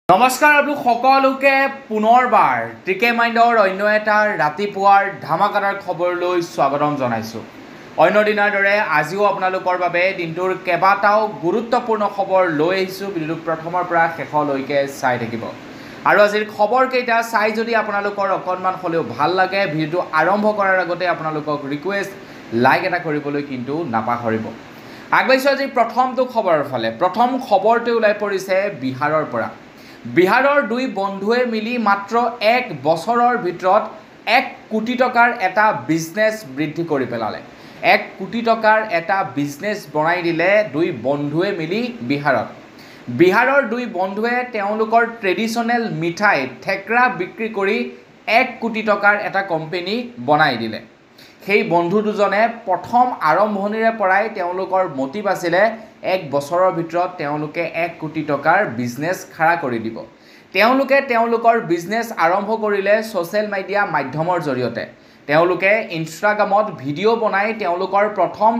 নমস্কাৰ আপোনালোক সকলোকে পুনৰবাৰ টিকে মাইণ্ডৰ অন্য এটা ৰাতিপুৱাৰ ধামাকাদাৰ খবৰলৈ স্বাগতম জনাইছোঁ। অন্য দিনাৰ দৰে আজিও আপোনালোকৰ বাবে দিনটোৰ কেইবাটাও গুৰুত্বপূৰ্ণ খবৰ লৈ আহিছোঁ। ভিডিঅ'টো প্ৰথমৰ পৰা শেষলৈকে চাই থাকিব। আৰু আজিৰ খবৰকেইটা চাই যদি আপোনালোকৰ অকণমান হ'লেও ভাল লাগে, ভিডিঅ'টো আৰম্ভ কৰাৰ আগতে আপোনালোকক ৰিকুৱেষ্ট লাইক এটা কৰিবলৈ কিন্তু নাপাহৰিব। আগবাঢ়িছোঁ আজি প্ৰথমটো খবৰৰ ফালে। প্ৰথম খবৰটো ওলাই পৰিছে বিহাৰৰ পৰা। বিহাৰৰ দুই বন্ধুৱে মিলি মাত্ৰ 1 বছৰৰ ভিতৰত 1 কোটি টকাৰ এটা বিজনেছ বৃদ্ধি কৰি পেলালে। 1 কোটি টকাৰ এটা বিজনেছ বনাই দিলে দুই বন্ধুৱে মিলি বিহাৰত। বিহাৰৰ দুই বন্ধুৱে তেওঁলোকৰ ট্ৰেডিশ্যনেল মিঠাই থেকৰা বিক্ৰী কৰি 1 কোটি টকাৰ এটা কোম্পানী বনাই দিলে। সেই বন্ধু দুজনে প্ৰথম আৰম্ভণিৰে পৰাই তেওঁলোকৰ মটিভ আছিলে 1 বছৰৰ ভিতৰত তেওঁলোকে 1 কোটি টকাৰ বিজনেছ খাৰা কৰি দিব। তেওঁলোকে তেওঁলোকৰ বিজনেছ আৰম্ভ কৰিলে ছ'চিয়েল মিডিয়া মাধ্যমৰ জৰিয়তে। তেওঁলোকে ইনষ্টাগ্ৰামত ভিডিঅ' বনাই তেওঁলোকৰ প্ৰথম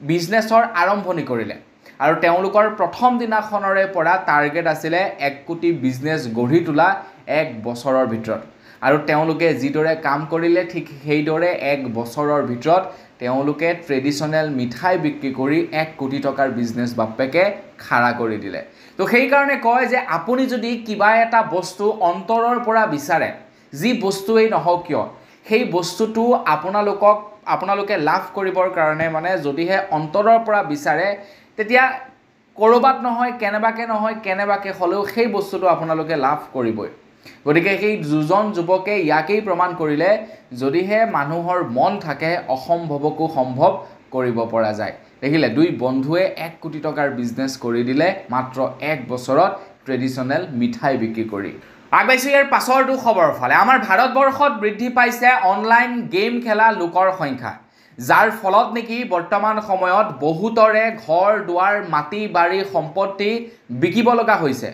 বিজনেছৰ আৰম্ভণি কৰিলে। আৰু তেওঁলোকৰ প্ৰথম দিনাখনৰে পৰা টাৰ্গেট আছিলে 1 কোটি বিজনেছ গঢ়ি তোলা 1 বছৰৰ ভিতৰত। আৰু তেওঁলোকে যিদৰে কাম কৰিলে ঠিক সেইদৰে 1 বছৰৰ ভিতৰত তেওঁলোকে ট্ৰেডিশ্যনেল মিঠাই বিক্ৰী কৰি 1 কোটি টকাৰ বিজনেছ বাপেকে খাৰা কৰি দিলে। তো সেইকাৰণে কয় যে আপুনি যদি কিবা এটা বস্তু অন্তৰৰ পৰা বিচাৰে, যি বস্তুৱেই নহওক কিয়, সেই বস্তুটো আপোনালোকে লাভ কৰিবৰ কাৰণে যদিহে অন্তৰৰ পৰা বিচাৰে, তেতিয়া ক'ৰবাত নহয় কেনেবাকৈ হ'লেও সেই বস্তুটো আপোনালোকে লাভ কৰিবই। গতিকে সেই দুজন যুৱকে ইয়াকেই প্ৰমাণ কৰিলে, যদিহে মানুহৰ মন থাকে অসম্ভৱকো সম্ভৱ কৰিব পৰা যায়। দেখিলে দুই বন্ধুৱে 1 কোটি টকাৰ বিজনেছ কৰি দিলে মাত্ৰ 1 বছৰত ট্ৰেডিশ্যনেল মিঠাই বিক্ৰী কৰি। আগবাঢ়িছোঁ ইয়াৰ পাছৰটো খবৰৰ ফালে। আমাৰ ভাৰতবৰ্ষত বৃদ্ধি পাইছে অনলাইন গেম খেলা লোকৰ সংখ্যা, যাৰ ফলত নেকি বৰ্তমান সময়ত বহুতৰে ঘৰ দুৱাৰ মাটি বাৰী সম্পত্তি বিকিব লগা হৈছে।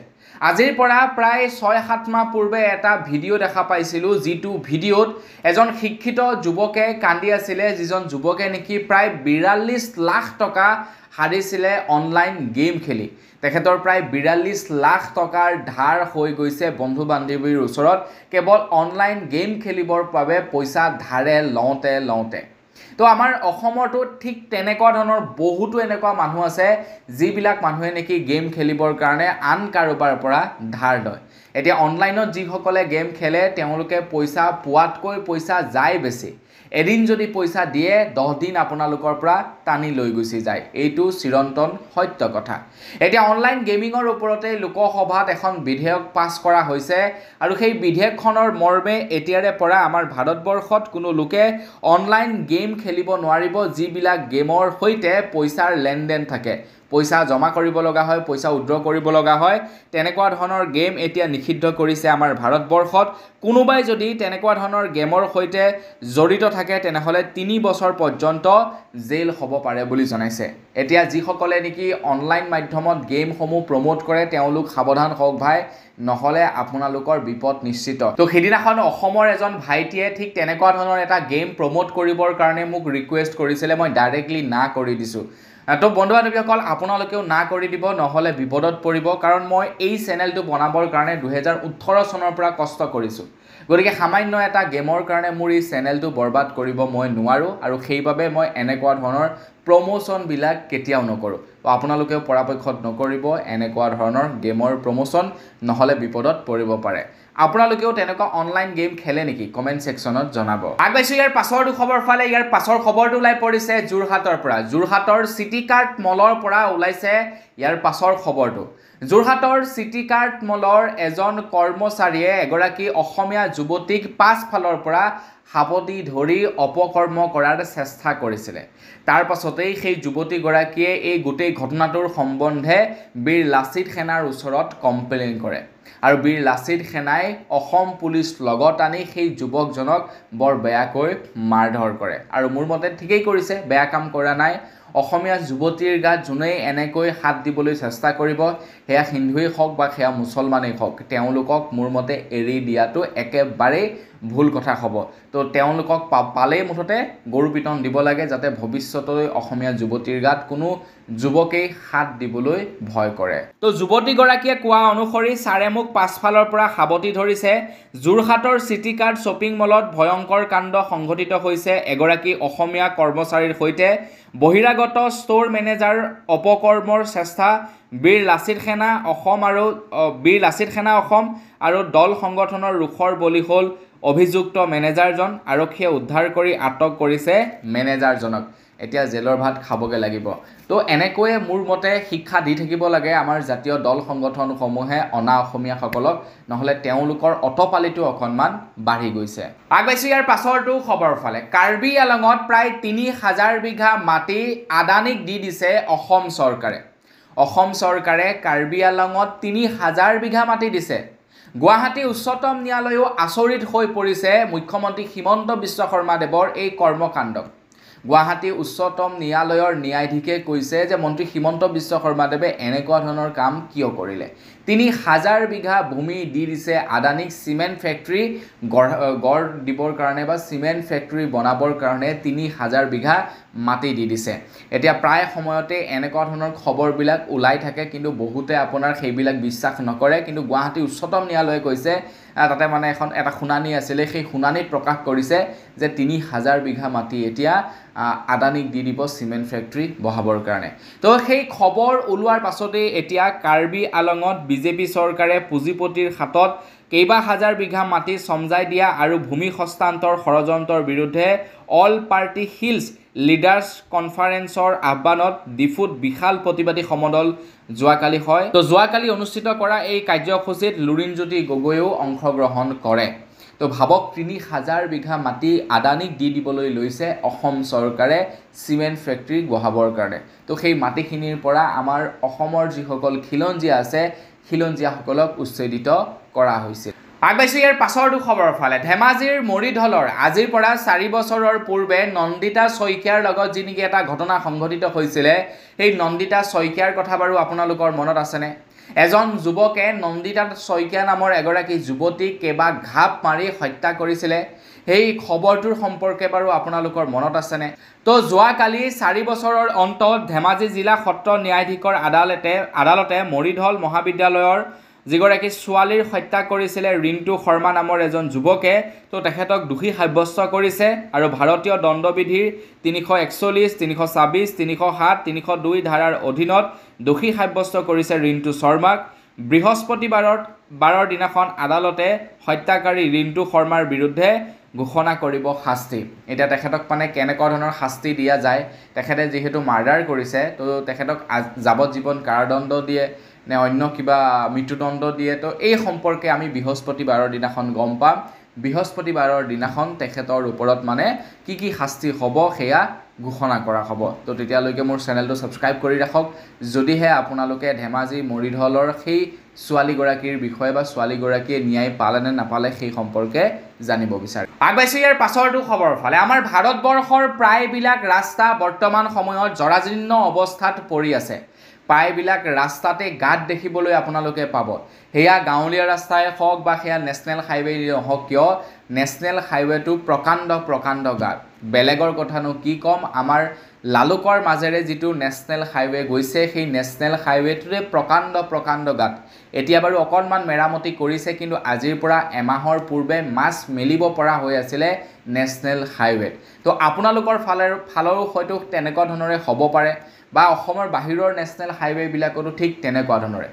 আজিৰ পৰা প্ৰায় 6-7 মাহ পূৰ্বে এটা ভিডিঅ' দেখা পাইছিলোঁ, যিটো ভিডিঅ'ত এজন শিক্ষিত যুৱকে কান্দি আছিলে, যিজন যুৱকে নেকি প্ৰায় 42 লাখ টকা হাৰিছিলে অনলাইন গেম খেলি। তেখেতৰ প্ৰায় 42 লাখ টকাৰ ধাৰ হৈ গৈছে বন্ধু বান্ধৱীৰ ওচৰত, কেৱল অনলাইন গেম খেলিবৰ বাবে পইচা ধাৰে লওঁতে। তো আমাৰ অসমতো ঠিক তেনেকুৱা ধৰণৰ বহুতো এনেকুৱা মানুহ আছে, যিবিলাক মানুহে নেকি গেম খেলিবৰ কাৰণে আন কাৰোবাৰ পৰা ধাৰ লয়। এতিয়া অনলাইনত যিসকলে গেম খেলে তেওঁলোকে পইচা পোৱাতকৈ পইচা যায় বেছি। এদিন যদি পইচা দিয়ে 10 দিন আপোনালোকৰ পৰা টানি লৈ গুচি যায়। এইটো চিৰন্তন সত্য কথা। এতিয়া অনলাইন গেমিঙৰ ওপৰতে লোকসভাত এখন বিধেয়ক পাছ কৰা হৈছে, আৰু সেই বিধেয়কখনৰ মৰ্মে এতিয়াৰে পৰা আমাৰ ভাৰতবৰ্ষত কোনো লোকে অনলাইন গেম খেলিব নোৱাৰিব, যিবিলাক গেমৰ সৈতে পইচাৰ লেনদেন থাকে। পইচা জমা কৰিব লগা হয়, পইচা উইথড্ৰ কৰিব লগা হয়, তেনেকুৱা ধৰণৰ গেম এতিয়া নিষিদ্ধ কৰিছে আমাৰ ভাৰতবৰ্ষত। কোনোবাই যদি তেনেকুৱা ধৰণৰ গেমৰ সৈতে জড়িত থাকে তেনেহ'লে 3 বছৰ পৰ্যন্ত জেইল হ'ব পাৰে বুলি জনাইছে। এতিয়া যিসকলে নেকি অনলাইন মাধ্যমত গেমসমূহ প্ৰমোট কৰে তেওঁলোক সাৱধান হওক ভাই, নহ'লে আপোনালোকৰ বিপদ নিশ্চিত। তো সেইদিনাখন অসমৰ এজন ভাইটিয়ে ঠিক তেনেকুৱা ধৰণৰ এটা গেম প্ৰমোট কৰিবৰ কাৰণে মোক ৰিকুৱেষ্ট কৰিছিলে, মই ডাইৰেক্টলি না কৰি দিছোঁ। তো বন্ধু বান্ধৱীসকল, আপোনালোকেও না কৰি দিব, নহ'লে বিপদত পৰিব। কাৰণ মই এই চেনেলটো বনাবৰ কাৰণে 2018 চনৰ পৰা কষ্ট কৰিছোঁ। গতিকে সামান্য এটা গেমৰ কাৰণে মোৰ এই চেনেলটো বৰবাদ কৰিব মই নোৱাৰোঁ, আৰু সেইবাবে মই এনেকুৱা ধৰণৰ প্ৰমোশ্যনবিলাক কেতিয়াও নকৰোঁ। তো আপোনালোকেও পৰাপক্ষত নকৰিব এনেকুৱা ধৰণৰ গেমৰ প্ৰমোশ্যন, নহ'লে বিপদত পৰিব পাৰে। আপোনালোকেও তেনেকুৱা অনলাইন গেম খেলে নেকি? কমেণ্ট ছেকশ্যনত জনাব। আগবাঢ়িছোঁ ইয়াৰ পাছৰটো খবৰ ফালে। ইয়াৰ পাছৰ খবৰটো ওলাই পৰিছে যোৰহাটৰ পৰা। যোৰহাটৰ চিটি কাৰ্ট মলৰ পৰা ওলাইছে ইয়াৰ পাছৰ খবৰটো। যোৰহাটৰ চিটি কাৰ্ট মলৰ এজন কৰ্মচাৰীয়ে এগৰাকী অসমীয়া যুৱতীক পাছফালৰ পৰা সাৱটি ধৰি অপকৰ্ম কৰাৰ চেষ্টা কৰিছিলে। তাৰ পাছতেই সেই যুৱতীগৰাকীয়ে এই গোটেই ঘটনাটোৰ সম্বন্ধে বীৰ লাচিত সেনাৰ ওচৰত কমপ্লেইন কৰে, আৰু বীৰ লাচিত সেনাই অসম পুলিচ লগত আনি সেই যুৱকজনক বৰ বেয়াকৈ মাৰধৰ কৰে। আৰু মোৰ মতে ঠিকেই কৰিছে, বেয়া কাম কৰা নাই। অসমীয়া যুৱতীৰ গাত যোনেই এনেকৈ হাত দিবলৈ চেষ্টা কৰিব, সেয়া হিন্দুৱেই হওক বা সেয়া মুছলমানেই হওক, তেওঁলোকক মোৰ মতে এৰি দিয়াটো একেবাৰেই ভুল কথা হ'ব। তো তেওঁলোকক পালেই মুঠতে গৰু পিতন দিব লাগে, যাতে ভৱিষ্যতলৈ অসমীয়া যুৱতীৰ গাত কোনো যুৱকেই হাত দিবলৈ ভয় কৰে। তো যুৱতীগৰাকীয়ে কোৱা অনুসৰি ছাৰে মোক পাছফালৰ পৰা সাৱটি ধৰিছে। যোৰহাটৰ চিটি কাৰ্ড শ্বপিং মলত ভয়ংকৰ কাণ্ড সংঘটিত হৈছে এগৰাকী অসমীয়া কৰ্মচাৰীৰ সৈতে। বহিৰাগত ষ্ট'ৰ মেনেজাৰ অপকৰ্মৰ চেষ্টা। বীৰ লাচিত সেনা অসম আৰু দল সংগঠনৰ ৰোষৰ বলি হ'ল অভিযুক্ত মেনেজাৰজন। আৰক্ষীয়ে উদ্ধাৰ কৰি আটক কৰিছে মেনেজাৰজনক। এতিয়া জেলৰ ভাত খাবগৈ লাগিব। তো এনেকৈয়ে মোৰ মতে শিক্ষা দি থাকিব লাগে আমাৰ জাতীয় দল সংগঠনসমূহে অনা অসমীয়াসকলক, নহ'লে তেওঁলোকৰ অটপালিটো অকণমান বাঢ়ি গৈছে। আগবাইছোঁ ইয়াৰ পাছৰটো খবৰ ফালে। কাৰ্বি আলঙত প্ৰায় ৩,০০০ বিঘা মাটি আদানীক দি দিছে অসম চৰকাৰে। অসম চৰকাৰে কাৰ্বি আলঙত ৩,০০০ বিঘা মাটি দিছে। গুৱাহাটী উচ্চতম ন্যায়ালয়েও আচৰিত হৈ পৰিছে মুখ্যমন্ত্ৰী হিমন্ত বিশ্ব শৰ্মাদেৱৰ এই কৰ্মকাণ্ডক। গুৱাহাটী উচ্চতম ন্যায়ালয়ৰ ন্যায়াধীশে কৈছে যে মন্ত্ৰী হিমন্ত বিশ্ব শৰ্মাদেৱে এনেকুৱা ধৰণৰ কাম কিয় কৰিলে। ৩,০০০ বিঘা ভূমি দি দিছে আদানীক চিমেণ্ট ফেক্টৰী গঢ় দিবৰ কাৰণে বা চিমেণ্ট ফেক্টৰী বনাবৰ কাৰণে ৩,০০০ বিঘা মাটি দি দিছে। এতিয়া প্ৰায় সময়তে এনেকুৱা ধৰণৰ খবৰবিলাক ওলাই থাকে, কিন্তু বহুতে আপোনাৰ সেইবিলাক বিশ্বাস নকৰে। কিন্তু গুৱাহাটী উচ্চতম ন্যায়ালয়ে কৈছে, তাতে মানে এটা শুনানি আছিলে, সেই শুনানিত প্ৰকাশ কৰিছে যে ৩,০০০ বিঘা মাটি এতিয়া আদানীক দি দিব চিমেণ্ট ফেক্টৰী বহাবৰ কাৰণে। তো সেই খবৰ ওলোৱাৰ পাছতেই এতিয়া কাৰ্বি আলঙত বিজেপি চৰকাৰে পুঁজিপতিৰ হাতত কেইবা হাজাৰ বিঘা মাটি চমজাই দিয়া আৰু ভূমি হস্তান্তৰ ষড়যন্ত্ৰৰ বিৰুদ্ধে অল পাৰ্টি হিলছ লিডাৰ্ছ কনফাৰেন্সৰ আহ্বানত ডিফুত বিশাল প্ৰতিবাদী সমদল যোৱাকালি হয়। তো যোৱাকালি অনুষ্ঠিত কৰা এই কাৰ্যসূচীত লুৰিণজ্যোতি গগৈয়েও অংশগ্ৰহণ কৰে। তো ভাবক ৩,০০০ বিঘা মাটি আদানীক দি দিবলৈ লৈছে অসম চৰকাৰে চিমেণ্ট ফেক্টৰী বহাবৰ কাৰণে। তো সেই মাটিখিনিৰ পৰা আমাৰ অসমৰ যিসকল খিলঞ্জীয়া আছে, খিলঞ্জীয়াসকলক উচ্ছেদিত কৰা হৈছিল। আগবাইছোঁ ইয়াৰ পাছৰটো খবৰৰ ফালে। ধেমাজিৰ মৰিধলৰ আজিৰ পৰা ৪ বছৰৰ পূৰ্বে নন্দিতা শইকীয়াৰ লগত যি নেকি এটা ঘটনা সংঘটিত হৈছিলে, সেই নন্দিতা শইকীয়াৰ কথা বাৰু আপোনালোকৰ মনত আছেনে? এজন যুৱকে নন্দিতা শইকীয়া নামৰ এগৰাকী যুৱতীক কেইবা ঘাপ মাৰি হত্যা কৰিছিলে। সেই খবৰটোৰ সম্পৰ্কে বাৰু আপোনালোকৰ মনত আছেনে? তো যোৱাকালি ৪ বছৰৰ অন্তত ধেমাজি জিলা সত্ৰ ন্যায়াধীশৰ আদালতে মৰিধল মহাবিদ্যালয়ৰ যিগৰাকী ছোৱালীৰ হত্যা কৰিছিলে ৰিণ্টু শৰ্মা নামৰ এজন যুৱকে, তো তেখেতক দোষী সাব্যস্ত কৰিছে আৰু ভাৰতীয় দণ্ডবিধিৰ ৩৪১, ৩২৬, ৩০৭, ৩০২ ধাৰাৰ অধীনত দোষী সাব্যস্ত কৰিছে ৰিণ্টু শৰ্মাক। বৃহস্পতিবাৰৰ দিনাখন আদালতে হত্যাকাৰী ৰিণ্টু শৰ্মাৰ বিৰুদ্ধে ঘোষণা কৰিব শাস্তি। এতিয়া তেখেতক মানে কেনেকুৱা ধৰণৰ শাস্তি দিয়া যায়, তেখেতে যিহেতু মাৰ্ডাৰ কৰিছে, তো তেখেতক যাৱজ্জীৱন কাৰাদণ্ড দিয়ে নে অন্য কিবা মৃত্যুদণ্ড দিয়ে, তো এই সম্পৰ্কে আমি বৃহস্পতিবাৰৰ দিনাখন গম পাম। বৃহস্পতিবাৰৰ দিনাখন তেখেতৰ ওপৰত মানে কি শাস্তি হ'ব সেয়া ঘোষণা কৰা হ'ব। তো তেতিয়ালৈকে মোৰ চেনেলটো ছাবস্ক্ৰাইব কৰি ৰাখক, যদিহে আপোনালোকে ধেমাজি মৰিধলৰ সেই ছোৱালীগৰাকীৰ বিষয়ে বা ছোৱালীগৰাকীয়ে ন্যায় পালে নে নাপালে সেই সম্পৰ্কে জানিব বিচাৰে। আগবাইছোঁ ইয়াৰ পাছৰটো খবৰ ফালে। আমাৰ ভাৰতবৰ্ষৰ প্ৰায়বিলাক ৰাস্তা বৰ্তমান সময়ত জৰাজীৰ্ণ অৱস্থাত পৰি আছে। প্ৰায়বিলাক ৰাস্তাতে গাঁত দেখিবলৈ আপোনালোকে পাব। সেয়া গাঁৱলীয়া ৰাস্তাই হওক বা সেয়া নেশ্যনেল হাইৱে হওক কিয়, নেশ্যনেল হাইৱেটো প্ৰকাণ্ড গাঁত। বেলেগৰ কথানো কি ক'ম, আমাৰ লালুকৰ মাজেৰে যিটো নেশ্যনেল হাইৱে গৈছে, সেই নেশ্যনেল হাইৱেটোৰে প্ৰকাণ্ড গাঁত। এতিয়া বাৰু অকণমান মেৰামতি কৰিছে, কিন্তু আজিৰ পৰা এমাহৰ পূৰ্বে মাছ মেলিব পৰা হৈ আছিলে নেশ্যনেল হাইৱেত। তো আপোনালোকৰ ফালৰো হয়তো তেনেকুৱা ধৰণৰে হ'ব পাৰে, বা অসমৰ বাহিৰৰ নেশ্যনেল হাইৱেবিলাকতো ঠিক তেনেকুৱা ধৰণৰে।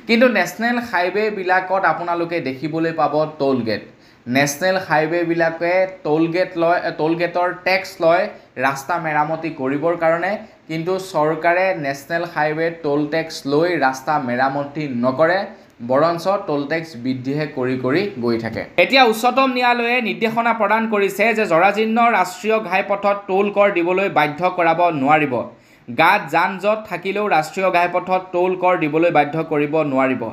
কিন্তু নেশ্যনেল হাইৱেবিলাকত আপোনালোকে দেখিবলৈ পাব টোল গেট। নেশ্যনেল হাইৱেবিলাকে টোল গেটৰ টেক্স লয় ৰাস্তা মেৰামতি কৰিবৰ কাৰণে, কিন্তু চৰকাৰে নেশ্যনেল হাইৱেত টোল টেক্স লৈ ৰাস্তা মেৰামতি নকৰে, বৰঞ্চ টোল টেক্স বৃদ্ধিহে কৰি গৈ থাকে। এতিয়া উচ্চতম ন্যায়ালয়ে নিৰ্দেশনা প্ৰদান কৰিছে যে জৰাজীৰ্ণ ৰাষ্ট্ৰীয় ঘাইপথত টোল কৰ দিবলৈ বাধ্য কৰাব নোৱাৰিব। গাঁত যান জঁট থাকিলেও ৰাষ্ট্ৰীয় ঘাইপথত টোল কৰ দিবলৈ বাধ্য কৰিব নোৱাৰিব।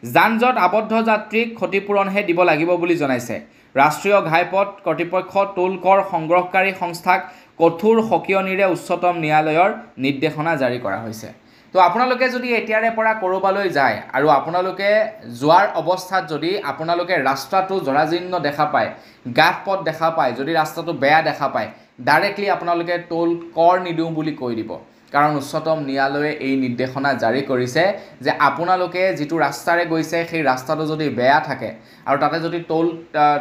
যান জঁট আবদ্ধ যাত্ৰীক ক্ষতিপূৰণহে দিব লাগিব বুলি জনাইছে। ৰাষ্ট্ৰীয় ঘাইপথ কৰ্তৃপক্ষ টোল কৰ সংগ্ৰহকাৰী সংস্থাক কঠোৰ সকিয়নিৰে উচ্চতম ন্যায়ালয়ৰ নিৰ্দেশনা জাৰি কৰা হৈছে। তো আপোনালোকে যদি এতিয়াৰে পৰা কৰবালৈ যায় আৰু আপোনালোকে যোৱাৰ অৱস্থাত যদি আপোনালোকে ৰাস্তাটো জৰাজীৰ্ণ দেখা পায়, গাঁত পথ দেখা পায়, যদি ৰাস্তাটো বেয়া দেখা পায়, ডাইৰেক্টলি আপোনালোকে টোল কৰ নিদিওঁ বুলি কৈ দিব। কাৰণ উচ্চতম ন্যায়ালয়ে এই নিৰ্দেশনা জাৰি কৰিছে যে আপোনালোকে যিটো ৰাস্তাৰে গৈছে সেই ৰাস্তাটো যদি বেয়া থাকে আৰু তাতে যদি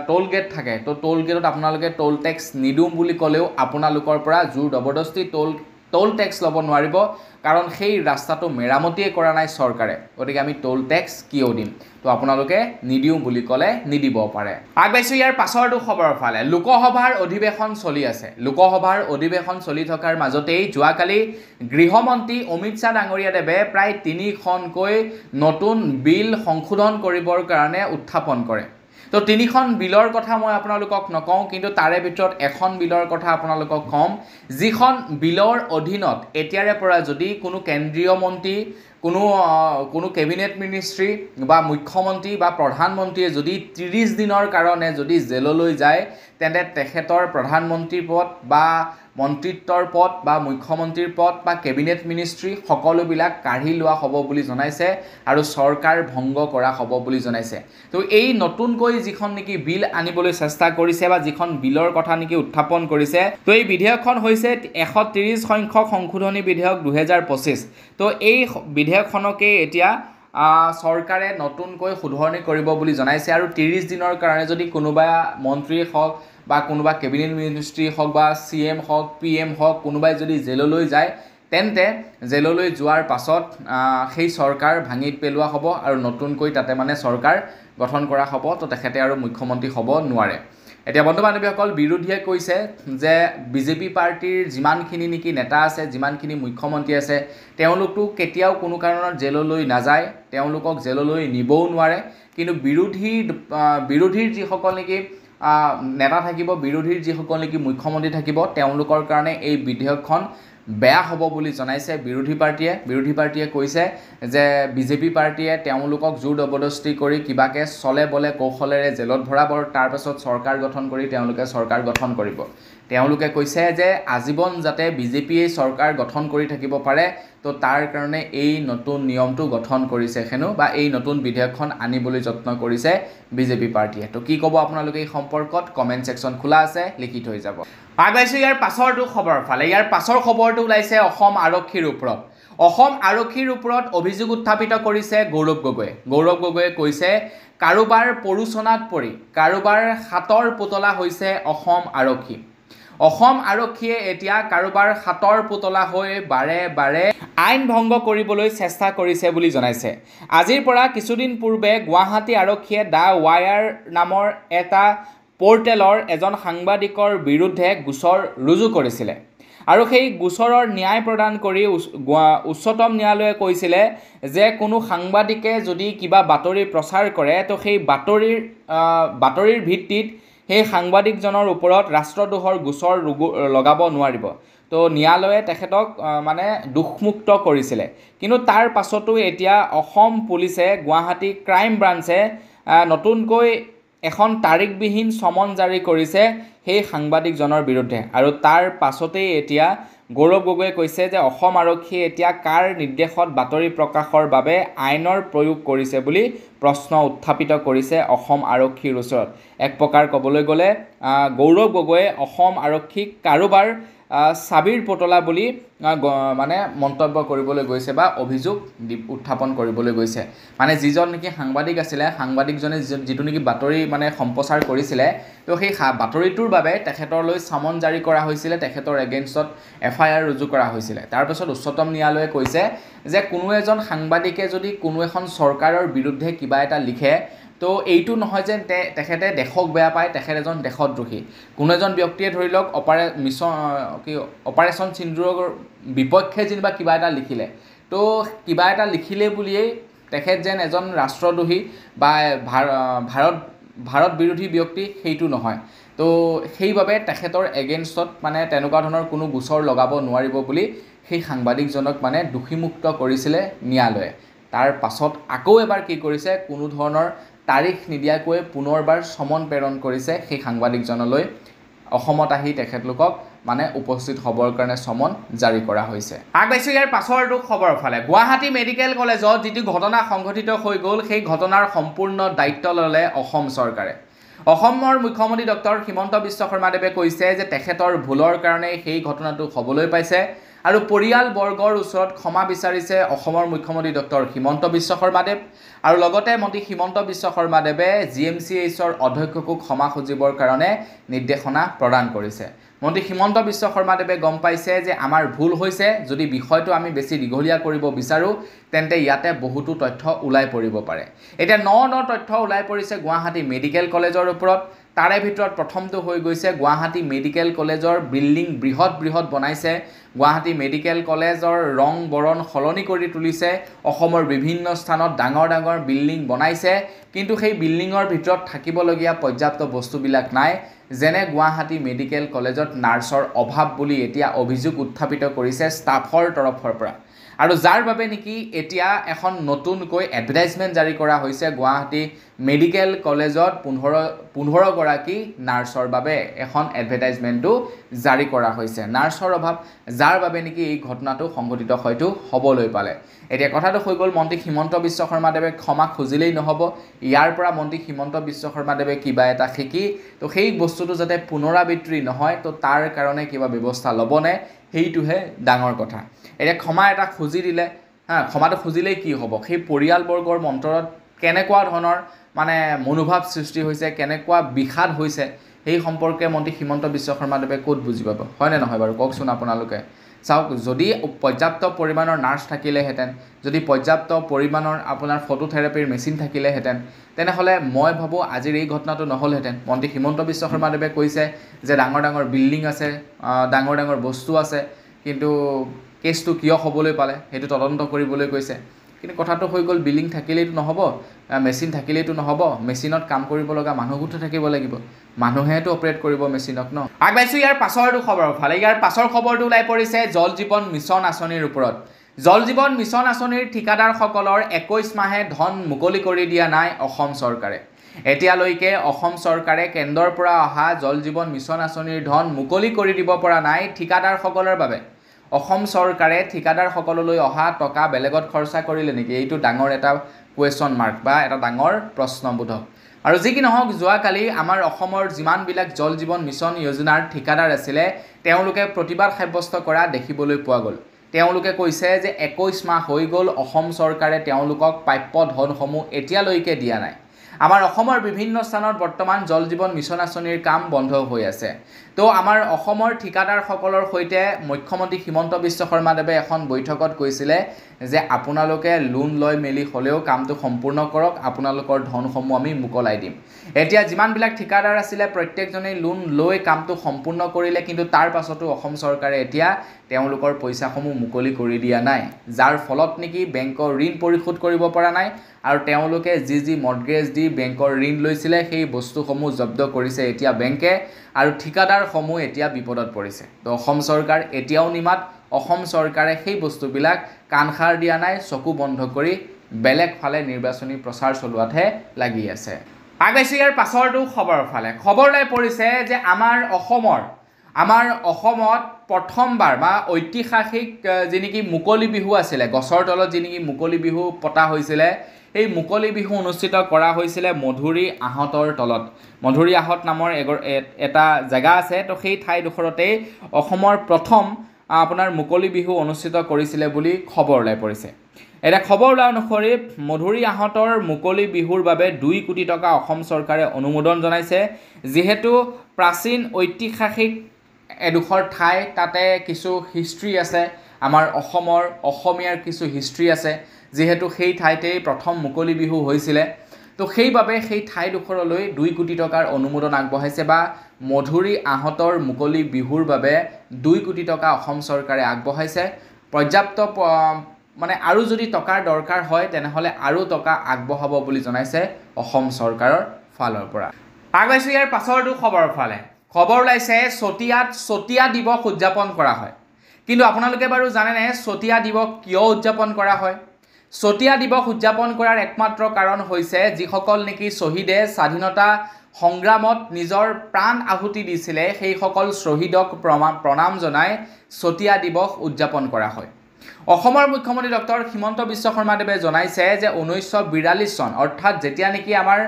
টোল গেট থাকে, তো টোল গেটত আপোনালোকে টোল টেক্স নিদিওঁ বুলি ক'লেও আপোনালোকৰ পৰা জোৰ জবৰদস্তি টোল টেক্স ল'ব নোৱাৰিব। কাৰণ সেই ৰাস্তাটো মেৰামতিয়ে কৰা নাই চৰকাৰে, গতিকে আমি টোল টেক্স কিয় দিম? তো আপোনালোকে নিদিওঁ বুলি ক'লে নিদিব পাৰে। আগবাইছোঁ ইয়াৰ পাছৰটো খবৰৰ ফালে। লোকসভাৰ অধিৱেশন চলি আছে। লোকসভাৰ অধিৱেশন চলি থকাৰ মাজতেই যোৱাকালি গৃহমন্ত্ৰী অমিত শ্বাহ ডাঙৰীয়াদেৱে প্ৰায় 3খনকৈ নতুন বিল সংশোধন কৰিবৰ কাৰণে উত্থাপন কৰে। তো 3খন বিলৰ কথা মই আপোনালোকক নকওঁ, কিন্তু তাৰে ভিতৰত এখন বিলৰ কথা আপোনালোকক ক'ম, যিখন বিলৰ অধীনত এতিয়াৰে পৰা যদি কোনো কেন্দ্ৰীয় মন্ত্ৰী, কোনো কেবিনেট মিনিষ্ট্ৰী বা মুখ্যমন্ত্ৰী বা প্ৰধানমন্ত্ৰীয়ে যদি 30 দিনৰ কাৰণে যদি জেললৈ যায়, তেন্তে তেখেতৰ প্ৰধানমন্ত্ৰীৰ পদ বা মন্ত্ৰিত্বৰ পদ বা মুখ্যমন্ত্ৰীৰ পদ বা কেবিনেট মিনিষ্ট্ৰী সকলোবিলাক কাঢ়ি লোৱা হ'ব বুলি জনাইছে আৰু চৰকাৰ ভংগ কৰা হ'ব বুলি জনাইছে। তো এই নতুনকৈ যিখন নেকি বিল আনিবলৈ চেষ্টা কৰিছে বা যিখন বিলৰ কথা নেকি উত্থাপন কৰিছে, তো এই বিধেয়কখন হৈছে 130 সংখ্যক সংশোধনী বিধেয়ক 2025। তো এই বিধেয়কখনকে এতিয়া চৰকাৰে নতুনকৈ শুধৰণি কৰিব বুলি জনাইছে আৰু 30 দিনৰ কাৰণে যদি কোনোবা মন্ত্ৰী হওক বা কোনোবা কেবিনেট মিনিষ্ট্ৰী হওক বা CM হওক PM হওক কোনোবাই যদি জেললৈ যায়, তেন্তে জেললৈ যোৱাৰ পাছত সেই চৰকাৰ ভাঙি পেলোৱা হ'ব আৰু নতুনকৈ তাতে মানে চৰকাৰ গঠন কৰা হ'ব। তো তেখেতে আৰু মুখ্যমন্ত্ৰী হ'ব নোৱাৰে। এতিয়া বন্ধু বান্ধৱীসকল, বিৰোধীয়ে কৈছে যে বিজেপি পাৰ্টিৰ যিমানখিনি নেকি নেতা আছে, যিমানখিনি মুখ্যমন্ত্ৰী আছে, তেওঁলোকতো কেতিয়াও কোনো কাৰণত জেললৈ নাযায়, তেওঁলোকক জেললৈ নিবও নোৱাৰে। কিন্তু বিৰোধীৰ যিসকল নেকি নেতা থাকিব, বিৰোধীৰ যিসকল নেকি মুখ্যমন্ত্ৰী থাকিব, তেওঁলোকৰ কাৰণে এই বিধেয়কখন বেয়া হ'ব বুলি জনাইছে বিৰোধী পাৰ্টিয়ে কৈছে যে বিজেপি পাৰ্টিয়ে তেওঁলোকক জোৰ জবৰদস্তি কৰি কিবাকে চলে বলে কৌশলেৰে জেলত ভৰাব, তাৰপাছত চৰকাৰ গঠন কৰি তেওঁলোকে চৰকাৰ গঠন কৰিব। তেওঁলোকে কৈছে যে আজীৱন যাতে বিজেপিয়ে চৰকাৰ গঠন কৰি থাকিব পাৰে, তো তাৰ কাৰণে এই নতুন নিয়মটো গঠন কৰিছে হেনো বা এই নতুন বিধেয়কখন আনিবলৈ যত্ন কৰিছে বিজেপি পাৰ্টিয়ে। তো কি ক'ব আপোনালোকে এই সম্পৰ্কত? কমেণ্ট ছেকশ্যন খোলা আছে, লিখি থৈ যাব। আগবাইছোঁ ইয়াৰ পাছৰটো খবৰৰ ফালে। ইয়াৰ পাছৰ খবৰটো ওলাইছে অসম আৰক্ষীৰ ওপৰত। অসম আৰক্ষীৰ ওপৰত অভিযোগ উত্থাপিত কৰিছে গৌৰৱ গগৈয়ে। গৌৰৱ গগৈয়ে কৈছে কাৰোবাৰ প্ৰৰোচনাত পৰি কাৰোবাৰ হাতৰ পুতলা হৈছে অসম আৰক্ষী। অসম আৰক্ষীয়ে এতিয়া কাৰোবাৰ হাতৰ পুতলা হৈ বাৰে বাৰে আইন ভংগ কৰিবলৈ চেষ্টা কৰিছে বুলি জনাইছে। আজিৰ পৰা কিছুদিন পূৰ্বে গুৱাহাটী আৰক্ষীয়ে দ্য ৱায়াৰ নামৰ এটা পৰ্টেলৰ এজন সাংবাদিকৰ বিৰুদ্ধে গোচৰ ৰুজু কৰিছিলে আৰু সেই গোচৰৰ ন্যায় প্ৰদান কৰি উচ্চতম ন্যায়ালয়ে কৈছিলে যে কোনো সাংবাদিকে যদি কিবা বাতৰি প্ৰচাৰ কৰে, তো সেই বাতৰিৰ ভিত্তিত সেই সাংবাদিকজনৰ ওপৰত ৰাষ্ট্ৰদ্ৰোহৰ গোচৰ লগাব নোৱাৰিব। তো ন্যায়ালয়ে তেখেতক মানে দোষমুক্ত কৰিছিলে। কিন্তু তাৰ পাছতো এতিয়া অসম পুলিচে, গুৱাহাটী ক্ৰাইম ব্ৰাঞ্চে নতুনকৈ এখন তাৰিখবিহীন সমন জাৰি কৰিছে সেই সাংবাদিকজনৰ বিৰুদ্ধে। আৰু তাৰ পাছতেই এতিয়া গৌৰৱ গগৈয়ে কৈছে যে অসম আৰক্ষীয়ে এতিয়া কাৰ নিৰ্দেশত বাতৰি প্ৰকাশৰ বাবে আইনৰ প্ৰয়োগ কৰিছে বুলি প্ৰশ্ন উত্থাপিত কৰিছে অসম আৰক্ষীৰ ওচৰত। এক প্ৰকাৰ ক'বলৈ গ'লে গৌৰৱ গগৈয়ে অসম আৰক্ষীক কাৰোবাৰ চাবিৰ পুতলা বুলি মানে মন্তব্য কৰিবলৈ গৈছে বা অভিযোগ উত্থাপন কৰিবলৈ গৈছে। মানে যিজন নেকি সাংবাদিক আছিলে, সাংবাদিকজনে যিটো নেকি বাতৰি মানে সম্প্ৰচাৰ কৰিছিলে, তো সেই বাতৰিটোৰ বাবে তেখেতলৈ চামন জাৰি কৰা হৈছিলে, তেখেতৰ এগেইনষ্টত FIR ৰুজু কৰা হৈছিলে। তাৰপাছত উচ্চতম ন্যায়ালয়ে কৈছে যে কোনো এজন সাংবাদিকে যদি কোনো এখন চৰকাৰৰ বিৰুদ্ধে কিবা এটা লিখে, তো এইটো নহয় যে তেখেতে দেশক বেয়া পায়, তেখেত এজন দেশদ্ৰোহী। কোনো এজন ব্যক্তিয়ে ধৰি লওক অপাৰেশ্যন সিন্দুৰৰ বিপক্ষে যেনিবা কিবা এটা লিখিলে, তো কিবা এটা লিখিলে বুলিয়েই তেখেত যেন এজন ৰাষ্ট্ৰদ্ৰোহী বা ভাৰত বিৰোধী ব্যক্তি, সেইটো নহয়। তো সেইবাবে তেখেতৰ এগেইনষ্টত মানে তেনেকুৱা ধৰণৰ কোনো গোচৰ লগাব নোৱাৰিব বুলি সেই সাংবাদিকজনক মানে দোষীমুক্ত কৰিছিলে ন্যায়ালয়ে। তাৰ পাছত আকৌ এবাৰ কি কৰিছে, কোনো ধৰণৰ তাৰিখ নিদিয়াকৈ পুনৰবাৰ সমন প্ৰেৰণ কৰিছে সেই সাংবাদিকজনলৈ অসমত আহি তেখেতলোকক মানে উপস্থিত হ'বৰ কাৰণে চমন জাৰি কৰা হৈছে। আগবাঢ়িছোঁ ইয়াৰ পাছৰটো খবৰৰ ফালে। গুৱাহাটী মেডিকেল কলেজত যিটো ঘটনা সংঘটিত হৈ গ'ল সেই ঘটনাৰ সম্পূৰ্ণ দায়িত্ব ল'লে অসম চৰকাৰে। অসমৰ মুখ্যমন্ত্ৰী ডক্টৰ হিমন্ত বিশ্ব শৰ্মাদেৱে কৈছে যে তেখেতৰ ভুলৰ কাৰণে সেই ঘটনাটো হ'বলৈ পাইছে আৰু পৰিয়ালবৰ্গৰ ওচৰত ক্ষমা বিচাৰিছে অসমৰ মুখ্যমন্ত্ৰী ডক্টৰ হিমন্ত বিশ্ব শৰ্মাদেৱ আৰু লগতে মন্ত্ৰী হিমন্ত বিশ্ব শৰ্মাদেৱে GMCHৰ অধ্যক্ষকো ক্ষমা খুজিবৰ কাৰণে নিৰ্দেশনা প্ৰদান কৰিছে। মন্ত্ৰী হিমন্ত বিশ্ব শৰ্মাদেৱে গম পাইছে যে আমাৰ ভুল হৈছে, যদি বিষয়টো আমি বেছি দীঘলীয়া কৰিব বিচাৰোঁ তেন্তে ইয়াতে বহুতো তথ্য ওলাই পৰিব পাৰে। এতিয়া ন তথ্য ওলাই পৰিছে গুৱাহাটী মেডিকেল কলেজৰ ওপৰত। তাৰে ভিতৰত প্ৰথমটো হৈ গৈছে গুৱাহাটী মেডিকেল কলেজৰ বিল্ডিং বৃহৎ বনাইছে। গুৱাহাটী মেডিকেল কলেজৰ ৰং বৰণ সলনি কৰি তুলিছে। অসমৰ বিভিন্ন স্থানত ডাঙৰ বিল্ডিং বনাইছে, কিন্তু সেই বিল্ডিঙৰ ভিতৰত থাকিবলগীয়া পৰ্যাপ্ত বস্তুবিলাক নাই। যেনে গুৱাহাটী মেডিকেল কলেজত নাৰ্ছৰ অভাৱ বুলি এতিয়া অভিযোগ উত্থাপিত কৰিছে ষ্টাফৰ তৰফৰ পৰা, আৰু যাৰ বাবে নেকি এতিয়া এখন নতুনকৈ এডভাৰটাইজমেণ্ট জাৰি কৰা হৈছে গুৱাহাটী মেডিকেল কলেজত 15 গৰাকী নাৰ্ছৰ বাবে এখন এডভাৰটাইজমেণ্টো জাৰি কৰা হৈছে। নাৰ্ছৰ অভাৱ, যাৰ বাবে নেকি এই ঘটনাটো সংঘটিত হয়তো হ'বলৈ পালে। এতিয়া কথাটো হৈ গ'ল মন্ত্ৰী হিমন্ত বিশ্ব শৰ্মাদেৱে ক্ষমা খুজিলেই নহ'ব, ইয়াৰ পৰা মন্ত্ৰী হিমন্ত বিশ্ব শৰ্মাদেৱে কিবা এটা শিকি তো সেই বস্তুটো যাতে পুনৰাবৃত্তি নহয় তো তাৰ কাৰণে কিবা ব্যৱস্থা ল'বনে, সেইটোহে ডাঙৰ কথা। এতিয়া ক্ষমা এটা খুজি দিলে, ক্ষমাটো খুজিলেই কি হ'ব, সেই পৰিয়ালবৰ্গৰ অন্তৰত কেনেকুৱা ধৰণৰ মানে মনোভাৱ সৃষ্টি হৈছে, কেনেকুৱা বিষাদ হৈছে, সেই সম্পৰ্কে মন্ত্ৰী হিমন্ত বিশ্ব শৰ্মাদেৱে ক'ত বুজি পাব, হয়নে নহয় বাৰু কওকচোন আপোনালোকে। চাওক, যদি পৰ্যাপ্ত পৰিমাণৰ নাৰ্ছ থাকিলেহেঁতেন, যদি পৰ্যাপ্ত পৰিমাণৰ আপোনাৰ ফটোথেৰাপিৰ মেচিন থাকিলেহেঁতেন, তেনেহ'লে মই ভাবোঁ আজিৰ এই ঘটনাটো নহ'লহেঁতেন। মন্ত্ৰী হিমন্ত বিশ্ব শৰ্মাদেৱে কৈছে যে ডাঙৰ বিল্ডিং আছে, ডাঙৰ বস্তু আছে, কিন্তু কেছটো কিয় হ'বলৈ পালে সেইটো তদন্ত কৰিবলৈ কৈছে। কিন্তু কথাটো হৈ গ'ল বিল্ডিং থাকিলেইতো নহ'ব, মেচিন থাকিলেইতো নহ'ব, মেচিনত কাম কৰিব লগা মানুহবোৰতো থাকিব লাগিব, মানুহেতো অপাৰেট কৰিব মেচিনক ন। আগবাঢ়িছোঁ ইয়াৰ পাছৰটো খবৰৰ ফালে। ইয়াৰ পাছৰ খবৰটো ওলাই পৰিছে জল জীৱন মিছন আঁচনিৰ ওপৰত। জল জীৱন মিছন আঁচনিৰ ঠিকাদাৰসকলৰ 21 মাহে ধন মুকলি কৰি দিয়া নাই অসম চৰকাৰে। এতিয়ালৈকে অসম চৰকাৰে কেন্দ্ৰৰ পৰা অহা জল জীৱন মিছন আঁচনিৰ ধন মুকলি কৰি দিব পৰা নাই ঠিকাদাৰসকলৰ বাবে। অসম চৰকাৰে ঠিকাদাৰসকললৈ অহা টকা বেলেগত খৰচা কৰিলে নেকি, এইটো ডাঙৰ এটা কুৱেশ্যন মাৰ্ক বা এটা ডাঙৰ প্ৰশ্নবোধক। আৰু যি কি নহওক, যোৱাকালি আমাৰ অসমৰ যিমানবিলাক জল জীৱন মিছন যোজনাৰ ঠিকাদাৰ আছিলে তেওঁলোকে প্ৰতিবাদ সাব্যস্ত কৰা দেখিবলৈ পোৱা গ'ল। তেওঁলোকে কৈছে যে 21 মাহ হৈ গ'ল, অসম চৰকাৰে তেওঁলোকক প্ৰাপ্য ধনসমূহ এতিয়ালৈকে দিয়া নাই। আমাৰ অসমৰ বিভিন্ন স্থানত বৰ্তমান জল জীৱন মিছন আঁচনিৰ কাম বন্ধ হৈ আছে। তো আমাৰ অসমৰ ঠিকাদাৰসকলৰ সৈতে মুখ্যমন্ত্ৰী হিমন্ত বিশ্ব শৰ্মাদেৱে এখন বৈঠকত কৈছিলে যে আপোনালোকে লোন লৈ মেলি হ'লেও কামটো সম্পূৰ্ণ কৰক, আপোনালোকৰ ধনসমূহ আমি মোকলাই দিম। এতিয়া যিমানবিলাক ঠিকাদাৰ আছিলে প্ৰত্যেকজনেই লোন লৈ কামটো সম্পূৰ্ণ কৰিলে, কিন্তু তাৰ পাছতো অসম চৰকাৰে এতিয়া তেওঁলোকৰ পইচাসমূহ মুকলি কৰি দিয়া নাই, যাৰ ফলত নেকি বেংকৰ ঋণ পৰিশোধ কৰিব পৰা নাই আৰু তেওঁলোকে যি মৰ্টগেজ দি বেংকৰ ঋণ লৈছিলে সেই বস্তুসমূহ জব্দ কৰিছে এতিয়া বেংকে, আৰু ঠিকাদাৰসমূহ এতিয়া বিপদত পৰিছে। তো অসম চৰকাৰ এতিয়াও নিমাত, অসম চৰকাৰে সেই বস্তুবিলাক কাণসাৰ দিয়া নাই, চকু বন্ধ কৰি বেলেগ ফালে নিৰ্বাচনী প্ৰচাৰ চলোৱাতহে লাগি আছে। আগবাঢ়িছোঁ ইয়াৰ পাছৰটো খবৰৰ ফালে। খবৰলৈ পৰিছে যে আমাৰ অসমত প্ৰথমবাৰ বা ঐতিহাসিক যি নেকি মুকলি বিহু আছিলে, গছৰ তলত যি নেকি মুকলি বিহু পতা হৈছিলে, এই মুকলি বিহু অনুষ্ঠিত কৰা হৈছিলে মধুৰি আহঁতৰ তলত। মধুৰি আহঁত নামৰ এটা জেগা আছে, তো সেই ঠাইডোখৰতেই অসমৰ প্ৰথম আপোনাৰ মুকলি বিহু অনুষ্ঠিত কৰিছিলে বুলি খবৰ ওলাই পৰিছে। এতিয়া খবৰ ওলোৱা অনুসৰি মধুৰি আহঁতৰ মুকলি বিহুৰ বাবে 2 কোটি টকা অসম চৰকাৰে অনুমোদন জনাইছে। যিহেতু প্ৰাচীন ঐতিহাসিক এডোখৰ ঠাই, তাতে কিছু হিষ্ট্ৰী আছে, আমাৰ অসমীয়াৰ কিছু হিষ্ট্ৰী আছে, যিহেতু সেই ঠাইতেই প্ৰথম মুকলি বিহু হৈছিলে, তো সেইবাবে সেই ঠাইডোখৰলৈ 2 কোটি টকাৰ অনুমোদন আগবঢ়াইছে, বা মধুৰি আহঁতৰ মুকলি বিহুৰ বাবে 2 কোটি টকা অসম চৰকাৰে আগবঢ়াইছে। পৰ্যাপ্ত মানে আৰু যদি টকাৰ দৰকাৰ হয় তেনেহ'লে আৰু টকা আগবঢ়াব বুলি জনাইছে অসম চৰকাৰৰ ফালৰ পৰা। আগবাঢ়িছোঁ ইয়াৰ পাছৰটো খবৰৰ ফালে। খবৰ ওলাইছে চতিয়া দিৱস উদযাপন কৰা হয়। কিন্তু আপোনালোকে বাৰু জানেনে চতিয়া দিৱস কিয় উদযাপন কৰা হয়? চতিয়া দিৱস উদযাপন কৰাৰ একমাত্ৰ কাৰণ হৈছে যিসকল নেকি শ্বহীদে স্বাধীনতা সংগ্ৰামত নিজৰ প্ৰাণ আহুতি দিছিলে সেইসকল শ্বহীদক প্ৰণাম জনাই চতিয়া দিৱস উদযাপন কৰা হয়। অসমৰ মুখ্যমন্ত্ৰী ডক্টৰ হিমন্ত বিশ্ব শৰ্মাদেৱে জনাইছে যে 1942 চন অৰ্থাৎ যেতিয়া নেকি আমাৰ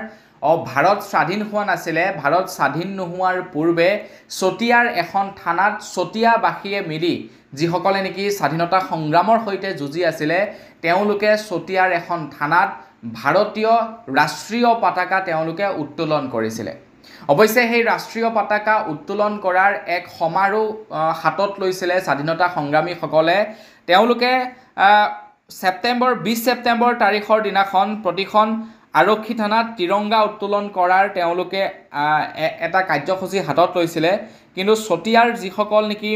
ভাৰত স্বাধীন হোৱা নাছিলে, ভাৰত স্বাধীন নোহোৱাৰ পূৰ্বে চতিয়াৰ এখন থানাত চতিয়াবাসীয়ে মিলি যিসকলে নেকি স্বাধীনতা সংগ্ৰামৰ সৈতে যুঁজি আছিলে তেওঁলোকে চতিয়াৰ এখন থানাত ভাৰতীয় ৰাষ্ট্ৰীয় পতাকা তেওঁলোকে উত্তোলন কৰিছিলে। অৱশ্যে সেই ৰাষ্ট্ৰীয় পতাকা উত্তোলন কৰাৰ এক সমাৰোহ হাতত লৈছিলে স্বাধীনতা সংগ্ৰামীসকলে। তেওঁলোকে 20 ছেপ্টেম্বৰ তাৰিখৰ দিনাখন প্ৰতিখন আৰক্ষী থানাত তিৰংগা উত্তোলন কৰাৰ তেওঁলোকে এটা কাৰ্যসূচী হাতত লৈছিলে। কিন্তু চতিয়াৰ যিসকল নেকি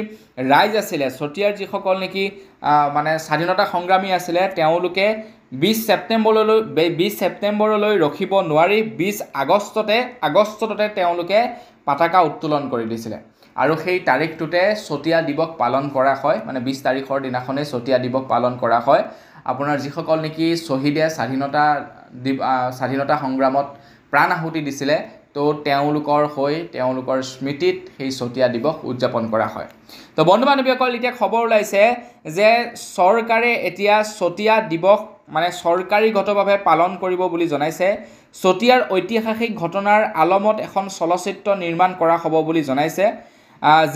ৰাইজ আছিলে, চতিয়াৰ যিসকল নেকি মানে স্বাধীনতা সংগ্ৰামী আছিলে তেওঁলোকে 20 ছেপ্টেম্বৰলৈ ৰখিব নোৱাৰি 20 আগষ্টতে তেওঁলোকে পতাকা উত্তোলন কৰি দিছিলে। আৰু সেই তাৰিখটোতে চতিয়া দিৱস পালন কৰা হয়, মানে 20 তাৰিখৰ দিনাখনে চতিয়া দিৱস পালন কৰা হয়। আপোনাৰ যিসকল নেকি শ্বহীদে স্বাধীনতা সংগ্ৰামত প্ৰাণ আহুতি দিছিলে তো তেওঁলোকৰ স্মৃতিত সেই চতিয়া দিৱস উদযাপন কৰা হয়। তো বন্ধু বান্ধৱীসকল, এতিয়া খবৰ ওলাইছে যে চৰকাৰে এতিয়া চতিয়া দিৱস মানে চৰকাৰীগতভাৱে পালন কৰিব বুলি জনাইছে। চতিয়াৰ ঐতিহাসিক ঘটনাৰ আলমত এখন চলচ্চিত্ৰ নিৰ্মাণ কৰা হ'ব বুলি জনাইছে,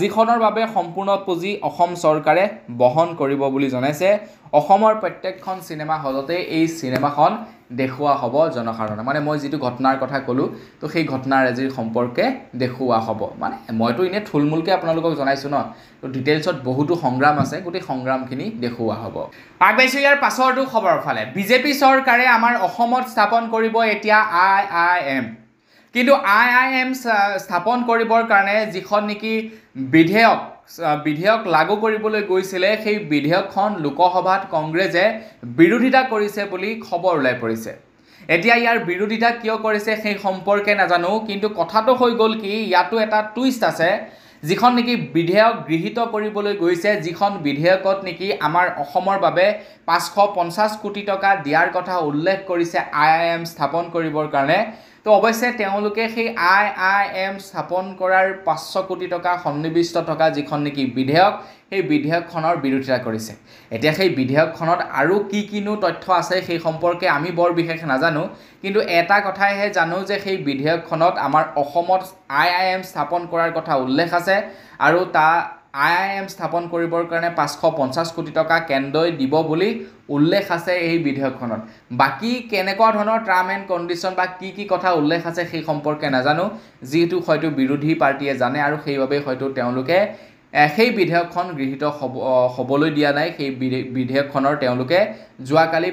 যিখনৰ বাবে সম্পূৰ্ণ পুঁজি অসম চৰকাৰে বহন কৰিব বুলি জনাইছে। অসমৰ প্ৰত্যেকখন চিনেমা হলতে এই চিনেমাখন দেখুওৱা হ'ব জনসাধাৰণে। মানে মই যিটো ঘটনাৰ কথা ক'লোঁ তো সেই ঘটনাৰাজিৰ সম্পৰ্কে দেখুওৱা হ'ব। মানে মইতো এনেই থুলমূলকৈ আপোনালোকক জনাইছোঁ ন, তো ডিটেইলছত বহুতো সংগ্ৰাম আছে, গোটেই সংগ্ৰামখিনি দেখুওৱা হ'ব। আগবাঢ়িছোঁ ইয়াৰ পাছৰটো খবৰৰ ফালে। বিজেপি চৰকাৰে আমাৰ অসমত স্থাপন কৰিব এতিয়া IIM। কিন্তু IIM স্থাপন কৰিবৰ কাৰণে যিখন নেকি বিধেয়ক লাগু কৰিবলৈ গৈছিলে সেই বিধেয়কখন লোকসভাত কংগ্ৰেছে বিৰোধিতা কৰিছে বুলি খবৰ ওলাই পৰিছে। এতিয়া ইয়াৰ বিৰোধিতা কিয় কৰিছে সেই সম্পৰ্কে নাজানো, কিন্তু কথাটো হৈ গ'ল কি ইয়াতো এটা টুইষ্ট আছে। যিখন নেকি বিধেয়ক গৃহীত কৰিবলৈ গৈছে, যিখন বিধেয়কত নেকি আমাৰ অসমৰ বাবে 550 কোটি টকা দিয়াৰ কথা উল্লেখ কৰিছে IIM স্থাপন কৰিবৰ কাৰণে। তো অৱশ্যে তেওঁলোকে সেই IIM স্থাপন কৰাৰ 500 কোটি টকা সন্নিৱিষ্ট থকা যিখন নেকি বিধেয়ক, সেই বিধেয়কখনৰ বিৰোধিতা কৰিছে। এতিয়া সেই বিধেয়কখনত আৰু কিনো তথ্য আছে সেই সম্পৰ্কে আমি বৰ বিশেষ নাজানো, কিন্তু এটা কথাইহে জানো যে সেই বিধেয়কখনত আমাৰ অসমত IIM স্থাপন কৰাৰ কথা উল্লেখ আছে আৰু IIM স্থাপন কৰিবৰ কাৰণে 550 কোটি টকা কেন্দ্ৰই দিব বুলি উল্লেখ আছে এই বিধেয়কখনত। বাকী কেনেকুৱা ধৰণৰ টাৰ্ম এণ্ড কণ্ডিশ্যন বা কি কথা উল্লেখ আছে সেই সম্পৰ্কে নাজানো, যিহেতু হয়তো বিৰোধী পাৰ্টিয়ে জানে আৰু সেইবাবে হয়তো তেওঁলোকে সেই বিধেয়কখন গৃহীত হ'বলৈ দিয়া নাই। সেই বিধেয়কখনৰ তেওঁলোকে যোৱাকালি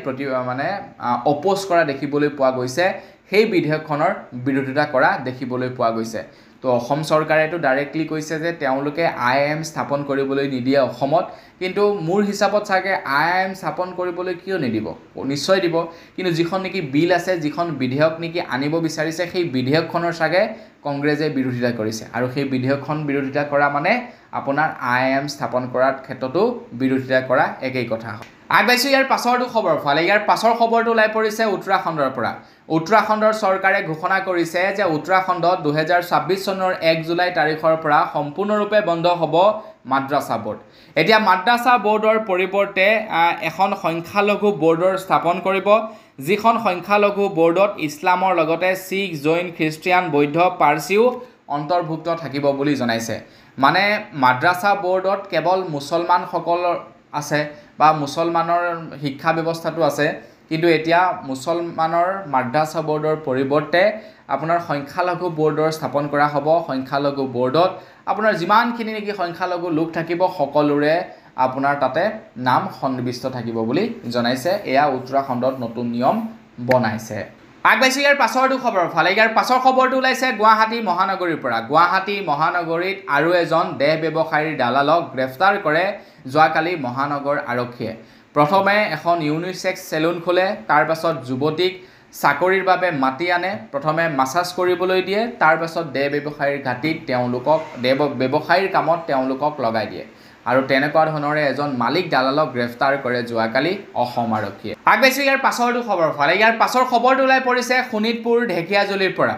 অপ'জ কৰা দেখিবলৈ পোৱা গৈছে, সেই বিধেয়কখনৰ বিৰোধিতা কৰা দেখিবলৈ পোৱা গৈছে। তো অসম চৰকাৰেতো ডাইৰেক্টলি কৈছে যে তেওঁলোকে IIM স্থাপন কৰিবলৈ নিদিয়ে অসমত, কিন্তু মোৰ হিচাপত চাগে IIM স্থাপন কৰিবলৈ কিয় নিদিব, নিশ্চয় দিব। কিন্তু যিখন নেকি বিল আছে, যিখন বিধেয়ক নেকি আনিব বিচাৰিছে সেই বিধেয়কখনৰ চাগে কংগ্ৰেছে বিৰোধিতা কৰিছে, আৰু সেই বিধেয়কখন বিৰোধিতা কৰা মানে আপোনাৰ IIM স্থাপন কৰাৰ ক্ষেত্ৰতো বিৰোধিতা কৰা একেই কথা হয়। আগবাঢ়িছোঁ ইয়াৰ পাছৰটো খবৰ ফালে। ইয়াৰ পাছৰ খবৰটো ওলাই পৰিছে উত্তৰাখণ্ডৰ পৰা। উত্তৰাখণ্ডৰ চৰকাৰে ঘোষণা কৰিছে যে উত্তৰাখণ্ডত 2026 চনৰ 1 জুলাই তাৰিখৰ পৰা সম্পূৰ্ণৰূপে বন্ধ হ'ব মাদ্ৰাছা বোৰ্ড। এতিয়া মাদ্ৰাছা বোৰ্ডৰ পৰিৱৰ্তে এখন সংখ্যালঘু বোৰ্ডৰ স্থাপন কৰিব, যিখন সংখ্যালঘু বোৰ্ডত ইছলামৰ লগতে শিখ, জৈন, খ্ৰীষ্টিয়ান, বৌদ্ধ, পাৰ্চীও অন্তৰ্ভুক্ত থাকিব বুলি জনাইছে। মানে মাদ্ৰাছা বোৰ্ডত কেৱল মুছলমানসকল আছে বা মুছলমানৰ শিক্ষা ব্যৱস্থাটো আছে, কিন্তু এতিয়া মুছলমানৰ মাদ্ৰাছা বোৰ্ডৰ পৰিৱৰ্তে আপোনাৰ সংখ্যালঘু বোৰ্ডৰ স্থাপন কৰা হ'ব। সংখ্যালঘু বোৰ্ডত আপোনাৰ যিমানখিনি নেকি সংখ্যালঘু লোক থাকিব সকলোৰে আপোনাৰ তাতে নাম সন্নিৱিষ্ট থাকিব বুলি জনাইছে। এয়া উত্তৰাখণ্ডত নতুন নিয়ম বনাইছে। আগবাঢ়িছোঁ ইয়াৰ পাছৰটো খবৰৰ ফালে। ইয়াৰ পাছৰ খবৰটো ওলাইছে গুৱাহাটী মহানগৰীৰ পৰা। গুৱাহাটী মহানগৰীত আৰু এজন দেহ ব্যৱসায়ীৰ দালালক গ্ৰেপ্তাৰ কৰে যোৱাকালি মহানগৰ আৰক্ষীয়ে। প্ৰথমে এখন ইউনিচেক্স চেলুন খোলে, তাৰ পাছত যুৱতীক চাকৰিৰ বাবে মাতি আনে, প্ৰথমে মাছাজ কৰিবলৈ দিয়ে, তাৰ পাছত দেহ ব্যৱসায়ীৰ ঘাটিত তেওঁলোকক ব্যৱসায়ীৰ কামত তেওঁলোকক লগাই দিয়ে। আৰু তেনেকুৱা ধৰণৰে এজন মালিক দালালক গ্ৰেফতাৰ কৰে যোৱাকালি অসম আৰক্ষীয়ে। আগবাঢ়িছোঁ ইয়াৰ পাছৰটো খবৰ ফালে। ইয়াৰ পাছৰ খবৰটো ওলাই পৰিছে শোণিতপুৰ ঢেকীয়াজুলিৰ পৰা।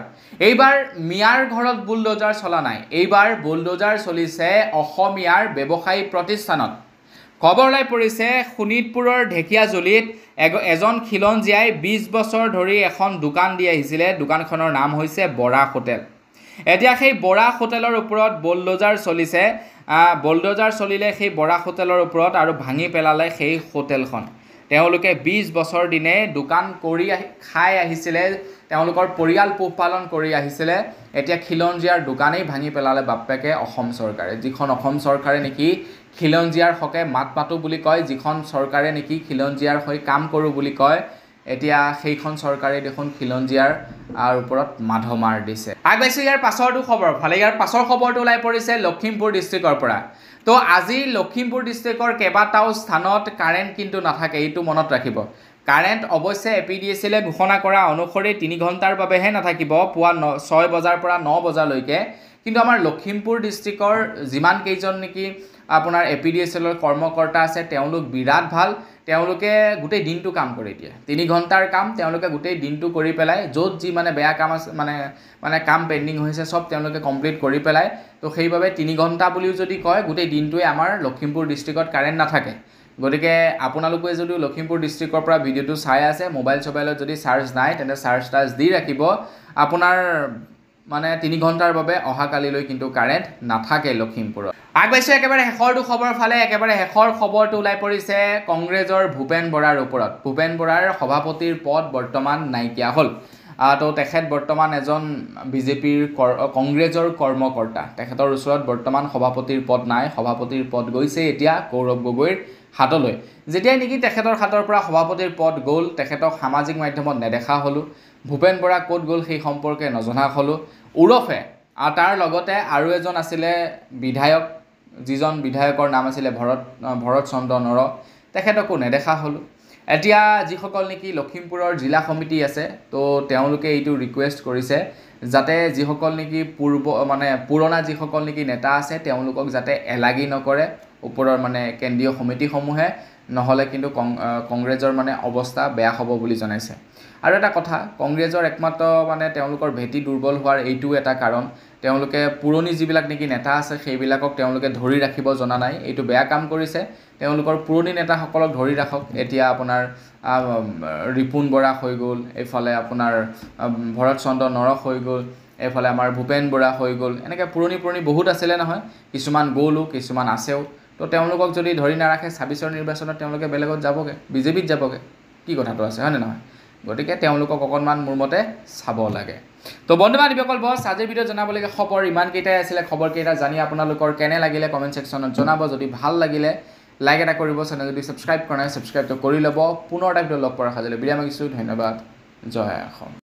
এইবাৰ মিয়াৰ ঘৰত বুলডোজাৰ চলা নাই, এইবাৰ বুলডোজাৰ চলিছে অসমীয়াৰ ব্যৱসায়ী প্ৰতিষ্ঠানত। খবৰ ওলাই পৰিছে শোণিতপুৰৰ ঢেকীয়াজুলিত এজন খিলঞ্জীয়াই 20 বছৰ ধৰি এখন দোকান দি আহিছিলে। দোকানখনৰ নাম হৈছে বৰা হোটেল। এতিয়া সেই বৰা হোটেলৰ ওপৰত বুলডোজাৰ চলিছে। বুলডোজাৰ চলিলে সেই বৰা হোটেলৰ ওপৰত আৰু ভাঙি পেলালে সেই হোটেলখন। তেওঁলোকে 20 বছৰ দিনে দোকান কৰি খাই আহিছিলে, তেওঁলোকৰ পৰিয়াল পোহপালন কৰি আহিছিলে। এতিয়া খিলঞ্জীয়াৰ দোকানেই ভাঙি পেলালে বাপ্পেকে অসম চৰকাৰে, যিখন অসম চৰকাৰে নেকি খিলঞ্জীয়াৰ হকে মাত মাতো বুলি কয়, যিখন চৰকাৰে নেকি খিলঞ্জীয়াৰ হৈ কাম কৰোঁ বুলি কয়, এতিয়া সেইখন চৰকাৰে দেখোন খিলঞ্জীয়াৰ ওপৰত মাধমাৰ দিছে। আগবাঢ়িছোঁ ইয়াৰ পাছৰটো খবৰ ফালে। ইয়াৰ পাছৰ খবৰটো ওলাই পৰিছে লখিমপুৰ ডিষ্ট্ৰিক্টৰ পৰা। তো আজি লখিমপুৰ ডিষ্ট্ৰিক্টৰ কেইবাটাও স্থানত কাৰেণ্ট কিন্তু নাথাকে, এইটো মনত ৰাখিব। কাৰেণ্ট অৱশ্যে APDCL ঘোষণা কৰা অনুসৰি 3 ঘণ্টাৰ বাবেহে নাথাকিব, পুৱা 6 বজাৰ পৰা 9 বজালৈকে। কিন্তু আমাৰ লখিমপুৰ ডিষ্ট্ৰিক্টৰ যিমান কেইজন নেকি আপোনাৰ APDCLৰ কৰ্মকৰ্তা আছে তেওঁলোক বিৰাট ভাল। তেওঁলোকে গোটেই দিনটো কাম কৰি দিয়ে, 3 ঘণ্টাৰ কাম তেওঁলোকে গোটেই দিনটো কৰি পেলাই, য'ত যি মানে বেয়া কাম আছে মানে কাম পেণ্ডিং হৈছে চব তেওঁলোকে কমপ্লিট কৰি পেলাই। তো সেইবাবে 3 ঘণ্টা বুলিও যদি কয়, গোটেই দিনটোৱে আমাৰ লখিমপুৰ ডিষ্ট্ৰিক্টত কাৰেণ্ট নাথাকে। গতিকে আপোনালোকে যদিও লখিমপুৰ ডিষ্ট্ৰিক্টৰ পৰা ভিডিঅ'টো চাই আছে, মোবাইল চবাইলত যদি চাৰ্জ নাই তেন্তে চাৰ্জ দি ৰাখিব। আপোনাৰ মানে 3 ঘণ্টাৰ বাবে অহাকালিলৈ কিন্তু কাৰেণ্ট নাথাকে লখিমপুৰত। আগবাঢ়িছোঁ একেবাৰে শেষৰটো খবৰ ফালে। একেবাৰে শেষৰ খবৰটো ওলাই পৰিছে কংগ্ৰেছৰ ভূপেন বৰাৰ ওপৰত। ভূপেন বৰাৰ সভাপতিৰ পদ বৰ্তমান নাইকিয়া হ'ল। তো তেখেত বৰ্তমান এজন বিজেপিৰ কংগ্ৰেছৰ কৰ্মকৰ্তা। তেখেতৰ ওচৰত বৰ্তমান সভাপতিৰ পদ নাই, সভাপতিৰ পদ গৈছে এতিয়া গৌৰৱ গগৈৰ হাতলৈ। যেতিয়াই নেকি তেখেতৰ হাতৰ পৰা সভাপতিৰ পদ গ'ল, তেখেতক সামাজিক মাধ্যমত নেদেখা হ'লোঁ। ভূপেন বৰা ক'ত গ'ল সেই সম্পৰ্কে নজনা হ'লোঁ। ওৰফে তাৰ লগতে আৰু এজন আছিলে বিধায়ক, যিজন বিধায়কৰ নাম আছিলে ভৰত চন্দ্ৰ নৰ, তেখেতকো নেদেখা হ'লোঁ। এতিয়া যিসকল নেকি লখিমপুৰৰ জিলা সমিতি আছে, তো তেওঁলোকে এইটো ৰিকুৱেষ্ট কৰিছে যাতে যিসকল নেকি পুৰণা যিসকল নেকি নেতা আছে তেওঁলোকক যাতে এলাগি নকৰে ওপৰৰ কেন্দ্ৰীয় সমিতিসমূহে, নহ'লে কিন্তু কংগ্ৰেছৰ অৱস্থা বেয়া হ'ব বুলি জনাইছে। আৰু এটা কথা, কংগ্ৰেছৰ একমাত্ৰ তেওঁলোকৰ ভেটি দুৰ্বল হোৱাৰ এইটোও এটা কাৰণ, তেওঁলোকে পুৰণি যিবিলাক নেকি নেতা আছে সেইবিলাকক তেওঁলোকে ধৰি ৰাখিব জনা নাই। এইটো বেয়া কাম কৰিছে। তেওঁলোকৰ পুৰণি নেতাসকলক ধৰি ৰাখক। এতিয়া আপোনাৰ ৰিপুণ বৰা হৈ গ'ল, এইফালে আপোনাৰ ভৰত চন্দ্ৰ নৰক হৈ গ'ল, এইফালে আমাৰ ভূপেন বৰা হৈ গ'ল। এনেকৈ পুৰণি বহুত আছিলে নহয়, কিছুমান গ'লো কিছুমান আছেও। তো তেওঁলোকক যদি ধৰি নাৰাখে 26ৰ নিৰ্বাচনত তেওঁলোকে বেলেগত যাবগৈ, বিজেপিত যাবগৈ, কি কথাটো আছে হয়নে নহয়? গতিকে তেওঁলোকক অকণমান মোৰ মতে চাব লাগে। তো বন্ধু বান্ধৱীসকল, বছ আজিৰ ভিডিঅ'ত জনাবলগীয়া খবৰ ইমানকেইটাই আছিলে। খবৰকেইটা জানি আপোনালোকৰ কেনে লাগিলে কমেণ্ট ছেকশ্যনত জনাব। যদি ভাল লাগিলে লাইক এটা কৰিব, চেনেল যদি ছাবস্ক্ৰাইব কৰা নাই ছাবস্ক্ৰাইবটো কৰি ল'ব। পুনৰ এটা ভিডিঅ' লগ কৰাৰ সাজলৈ বিৰাম মাগিছোঁ। ধন্যবাদ। জয় অসম।